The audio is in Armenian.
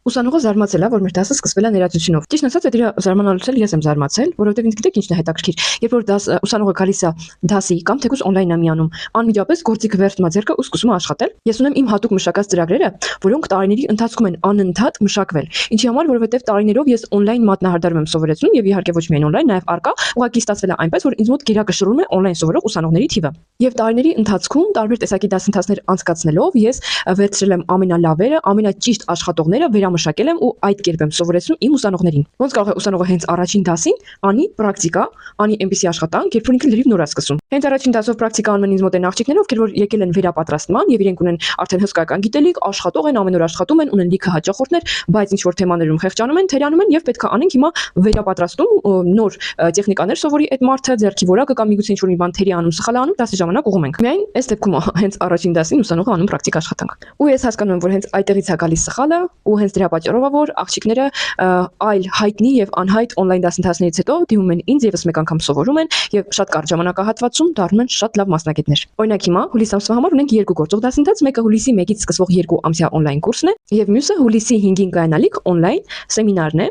Ուսանողը զարմացել է, որ մեր դասը սկսվել է ներածությունով։ Ճիշտ ասած, այդ իր զարմանալուց էլ ես եմ զարմացել, որովհետև ինձ գիտեք ինչն է հետաքրքիր։ Երբ որ ուսանողը գալիս է դասի կամ թեկուզ օնլայն է միանում, անմիջապես գործիքը վերցնում է ձեռքը ու սկսում է աշխատել։ Ես ունեմ իմ հատուկ մշակած ծրագրերը, որոնք տարիների ընթացքում են անընդհատ մշակվել։ Ինչի համար, որովհետև տարիներով ես օնլայն մատնահարդարում եմ սովորեցնում եւ իհարկե ոչ միայն օնլայն, նաեւ առկա, ուղղակի ստացվել է այնպես, որ ինձ մոտ գերակշռում է օնլայն սովորող ուսանողների թիվը։ Եվ տարիների ընթացքում տարբեր տեսակի դասընթացներ անցկացնելով ես վերցրել եմ ամենալավերը, ամենաճիշտ աշխատողները, վերամշակել եմ ու այդ կերպ եմ սովորեցնում իմ ուսանողներին։ Ոնց կարող է ուսանողը հենց առաջին դասին անի պրակտիկա, անի այնպիսի աշխատանք, երբ որ ինքը լրիվ նոր է սկսում։ Հենց առաջին դասով պրակտիկա անում են ինձ մոտ այն աղջիկները, ովքեր որ եկել են վերապատրաստման եւ իրենք ունեն արդեն հսկայական գիտելիք, աշխատող են, ամեն օր աշխատում են, ունեն լիքը հաճախորդներ, բայց ինչ որ թեմաներում խեղճանում են, թերանում են եւ պետք է անենք հիմա վերապատրաստում նոր տեխնիկաներ սովորի այդ մարդը, ձեռքի որակը կամ միգուցե ինչ որ մի բան թերի անում, սխալ անում, դասի ժամանակ ուղում ենք։ Միայն այս դեպքում հենց առաջին դասին ուսանողը անում պրակտիկ աշխատանք։ Ու ես հասկանում եմ, որ հենց այդտեղից է գալիս սխալը, ու հենց դրա պատճառով է, որ աղջիկները այլ հայտնի եւ անհայտ օնլայն դասընթացներից հետո դիմում են ինձ եւս մեկ անգամ սովորում են եւ շատ կարճ ժամանակահատվածում դառնում են շատ լավ մասնագետներ։ Օրինակ հիմա հուլիս ամսվա համար ունենք երկու գործող դասընթաց, մեկը հուլիսի 1-ից սկսվող 2 ամսյա օնլայն կուրսն է եւ մյուսը հուլիսի 5-ին կայանալիք օնլայն սեմինարն է,